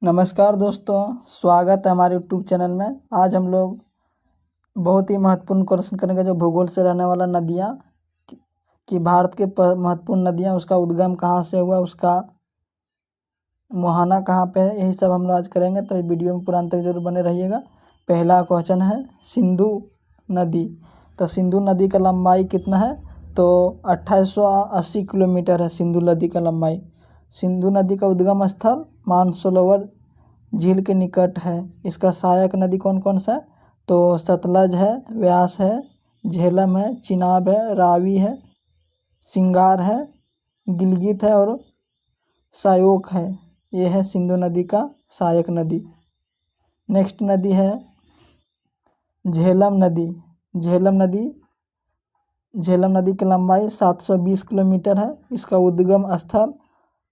नमस्कार दोस्तों, स्वागत है हमारे यूट्यूब चैनल में। आज हम लोग बहुत ही महत्वपूर्ण क्वेश्चन करेंगे जो भूगोल से रहने वाला नदियाँ कि भारत के महत्वपूर्ण नदियाँ, उसका उद्गम कहाँ से हुआ, उसका मुहाना कहाँ पे है, यही सब हम लोग आज करेंगे। तो इस वीडियो में पूरा अंत तक जरूर बने रहिएगा। पहला क्वेश्चन है सिंधु नदी। तो सिंधु नदी का लंबाई कितना है? तो 2880 किलोमीटर है सिंधु नदी का लंबाई। सिंधु नदी का उद्गम स्थल मानसरोवर झील के निकट है। इसका सहायक नदी कौन कौन सा है? तो सतलज है, व्यास है, झेलम है, चिनाब है, रावी है, सिंगार है, गिलगित है और सायोक है। ये है सिंधु नदी का सहायक नदी। नेक्स्ट नदी है झेलम नदी। झेलम नदी की लंबाई 720 किलोमीटर है। इसका उद्गम स्थल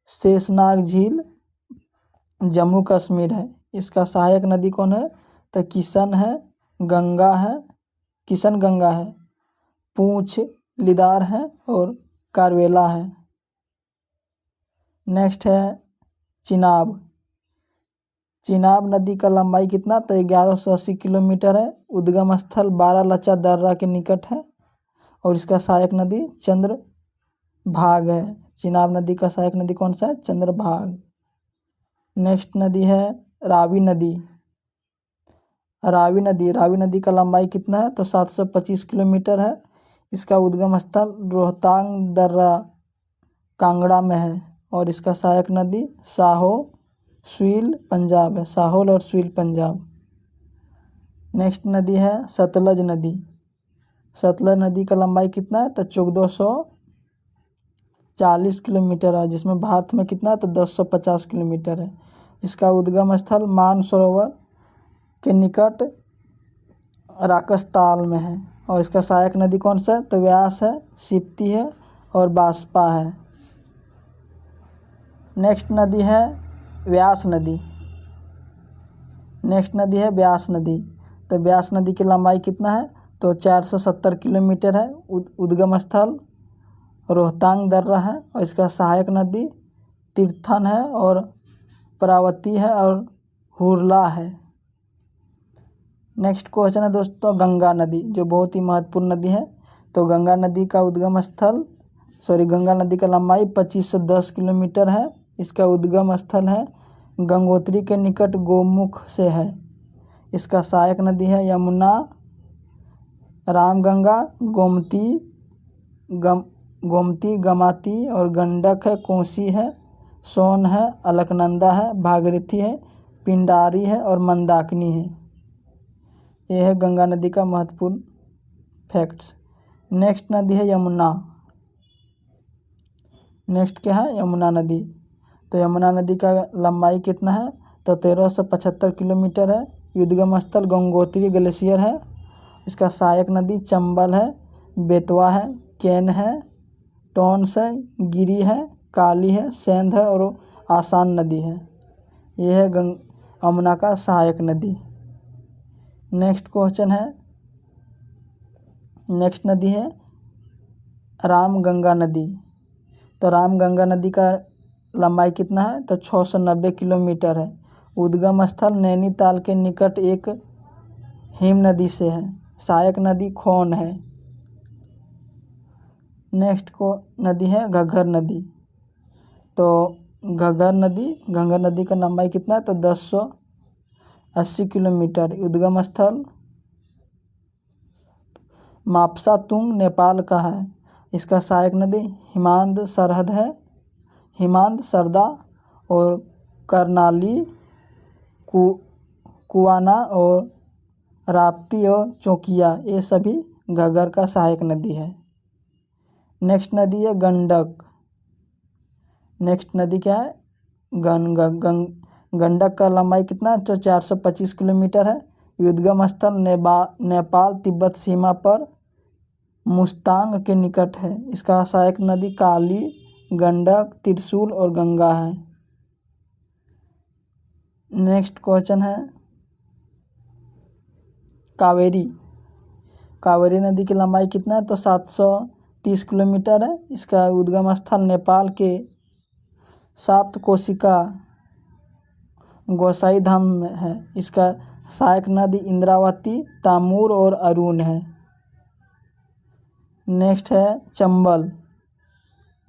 शेषनाग झील, जम्मू कश्मीर है। इसका सहायक नदी कौन है? तो किशन गंगा है, पूंछ लिदार है और कारवेला है। नेक्स्ट है चिनाब नदी का लंबाई कितना? तो 1180 किलोमीटर है। उद्गम स्थल बारालाचा दर्रा के निकट है और इसका सहायक नदी चंद्रभाग है। चिनाब नदी का सहायक नदी कौन सा है? चंद्रभाग। नेक्स्ट नदी है रावी नदी का लंबाई कितना है? तो 725 किलोमीटर है। इसका उद्गम स्थल रोहतांग दर्रा कांगड़ा में है और इसका सहायक नदी साहोल और स्वील पंजाब। नेक्स्ट नदी है सतलज नदी का लंबाई कितना है? तो 1440 किलोमीटर है, जिसमें भारत में कितना है? तो 1050 किलोमीटर है। इसका उद्गम स्थल मानसरोवर के निकट राकसताल में है और इसका सहायक नदी कौन सा है? तो व्यास है, सिप्ती है और बास्पा है। नेक्स्ट नदी है व्यास नदी। तो व्यास नदी की लंबाई कितना है? तो 470 किलोमीटर है। उद्गम स्थल रोहतांग दर्रा है और इसका सहायक नदी तीर्थन है और प्रावती है और हुरला है। नेक्स्ट क्वेश्चन है दोस्तों गंगा नदी, जो बहुत ही महत्वपूर्ण नदी है। तो गंगा नदी का लंबाई 2510 किलोमीटर है। इसका उद्गम स्थल है गंगोत्री के निकट गोमुख से है। इसका सहायक नदी है यमुना, रामगंगा, गोमती, गमाती और गंडक है, कोसी है, सोन है, अलकनंदा है, भागीरथी है, पिंडारी है और मंदाकिनी है। यह है गंगा नदी का महत्वपूर्ण फैक्ट्स। नेक्स्ट नदी है यमुना। नेक्स्ट क्या है? यमुना नदी। तो यमुना नदी का लंबाई कितना है? तो 1375 किलोमीटर है। उद्गम स्थल गंगोत्री ग्लेशियर है। इसका सहायक नदी चंबल है, बेतवा है, केन है, टोंस है, गिरी है, काली है, सेंध है और आसान नदी है। यह है यमुना का सहायक नदी। नेक्स्ट नदी है रामगंगा नदी। तो रामगंगा नदी का लंबाई कितना है? तो 690 किलोमीटर है। उद्गम स्थल नैनीताल के निकट एक हिम नदी से है। सहायक नदी खोन है। नेक्स्ट नदी है घग्गर नदी। तो घग्गर नदी का लंबाई कितना है? तो 1080 किलोमीटर। उद्गम स्थल मापसा तुंग नेपाल का है। इसका सहायक नदी हिमांद सरदा और करनाली, कुआना और राप्ती और चौकिया, ये सभी घग्गर का सहायक नदी है। नेक्स्ट नदी है गंडक। नेक्स्ट नदी क्या है? गंडक का लंबाई कितना है? तो 425 किलोमीटर है। उद्गम स्थल नेपाल तिब्बत सीमा पर मुस्तांग के निकट है। इसका सहायक नदी काली, गंडक, त्रिशूल और गंगा है। नेक्स्ट क्वेश्चन है कावेरी नदी की लंबाई कितना है? तो 730 किलोमीटर है। इसका उद्गम स्थल नेपाल के साप्त कोशिका गोसाई धाम में है। इसका सहायक नदी इंद्रावती, तामूर और अरुण है। नेक्स्ट है चंबल,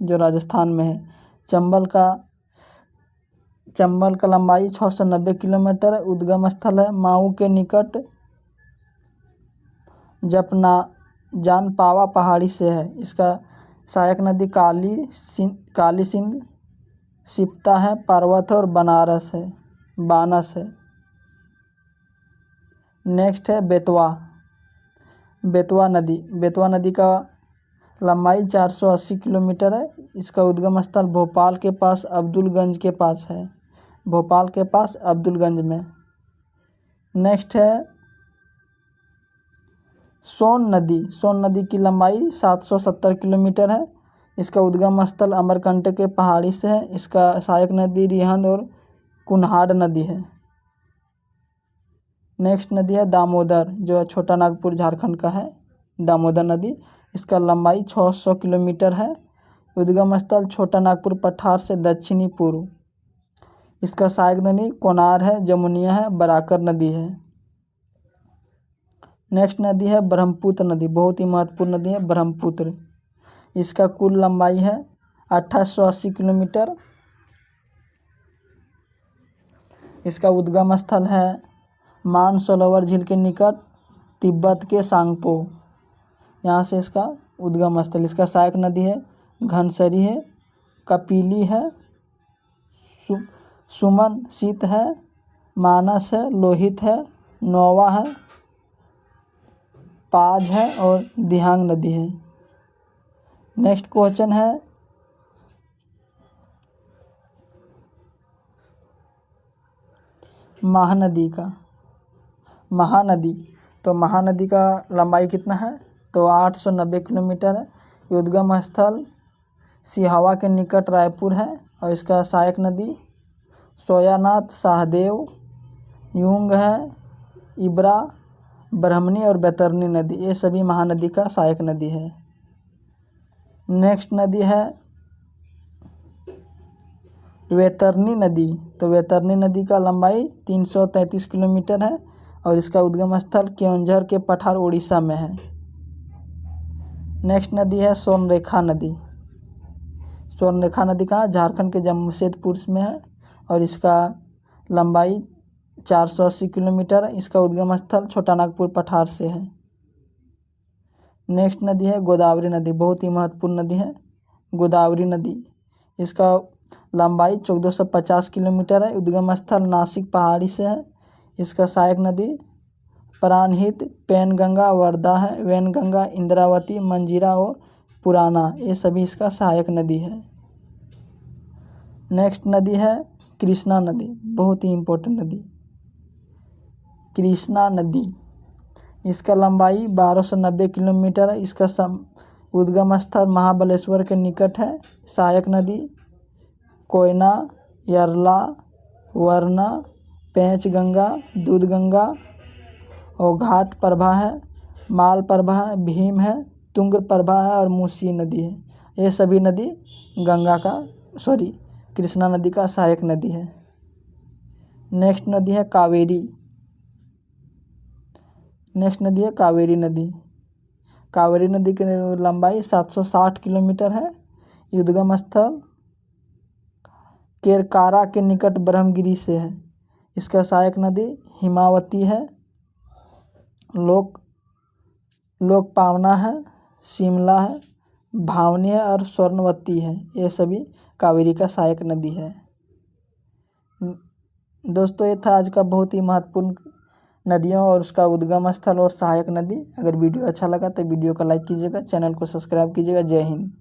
जो राजस्थान में है। चंबल का लंबाई 690 किलोमीटर है। उद्गम स्थल है माऊ के निकट जानपावा पहाड़ी से है। इसका सहायक नदी काली सिंध, सिप्ता है, पर्वत और बानस है। नेक्स्ट है बेतवा नदी का लंबाई 480 किलोमीटर है। इसका उद्गम स्थल भोपाल के पास अब्दुलगंज के पास है। भोपाल के पास अब्दुलगंज में। नेक्स्ट है सोन नदी की लंबाई 770 किलोमीटर है। इसका उद्गम स्थल अमरकंटक के पहाड़ी से है। इसका सहायक नदी रिहंद और कुन्हाड़ नदी है। नेक्स्ट नदी है दामोदर, जो छोटा नागपुर झारखंड का है। दामोदर नदी, इसका लंबाई 600 किलोमीटर है। उद्गम स्थल छोटा नागपुर पठार से दक्षिणी पूर्व। इसका सहायक नदी कोनार है, जमुनिया है, बराकर नदी है। नेक्स्ट नदी है ब्रह्मपुत्र नदी, बहुत ही महत्वपूर्ण नदी है ब्रह्मपुत्र। इसका कुल लंबाई है 2880 किलोमीटर। इसका उद्गम स्थल है मानसरोवर झील के निकट तिब्बत के सांगपो, यहाँ से इसका उद्गम स्थल। इसका सहायक नदी है घनसरी है, कपिली है, सुमन शीत है, मानस है, लोहित है, नोवा है, पाज है और दिहांग नदी है। नेक्स्ट क्वेश्चन है महानदी का लंबाई कितना है? तो 890 किलोमीटर है। उद्गम स्थल सिहावा के निकट रायपुर है और इसका सहायक नदी सोयानाथ, सहदेव, यूंग है, इब्रा, ब्रह्मणी और बैतरणी नदी, ये सभी महानदी का सहायक नदी है। नेक्स्ट नदी है वैतरणी नदी। तो वैतरणी नदी का लंबाई 333 किलोमीटर है और इसका उद्गम स्थल केओंझर के पठार उड़ीसा में है। नेक्स्ट नदी है स्वर्णरेखा नदी। स्वर्णरेखा नदी कहाँ? झारखंड के जमशेदपुर में है और इसका लंबाई 480 किलोमीटर है। इसका उद्गम स्थल छोटा नागपुर पठार से है। नेक्स्ट नदी है गोदावरी नदी, बहुत ही महत्वपूर्ण नदी है गोदावरी नदी। इसका लंबाई 1450 किलोमीटर है। उद्गम स्थल नासिक पहाड़ी से है। इसका सहायक नदी प्राणहित, पेनगंगा, वर्धा है, वैनगंगा, इंद्रावती, मंजीरा और पुराना, ये सभी इसका सहायक नदी है। नेक्स्ट नदी है कृष्णा नदी, बहुत ही इम्पोर्टेंट नदी कृष्णा नदी। इसका लंबाई 1290 किलोमीटर है। इसका उद्गम स्थल महाबलेश्वर के निकट है। सहायक नदी कोयना, यरला, वरना, पेंचगंगा, दूधगंगा और घाट प्रभा है, माल प्रभा है, भीम है, तुंग प्रभा है और मूसी नदी है। ये सभी नदी कृष्णा नदी का सहायक नदी है। नेक्स्ट नदी है कावेरी नदी। कावेरी नदी की लंबाई 760 किलोमीटर है। उद्गम स्थल केरकारा के निकट ब्रह्मगिरी से है। इसका सहायक नदी हिमावती है, लोकपावना है, शिमला है, भावनी है और स्वर्णवती है। ये सभी कावेरी का सहायक नदी है। दोस्तों, ये था आज का बहुत ही महत्वपूर्ण नदियों और उसका उद्गम स्थल और सहायक नदी। अगर वीडियो अच्छा लगा तो वीडियो को लाइक कीजिएगा, चैनल को सब्सक्राइब कीजिएगा। जय हिंद।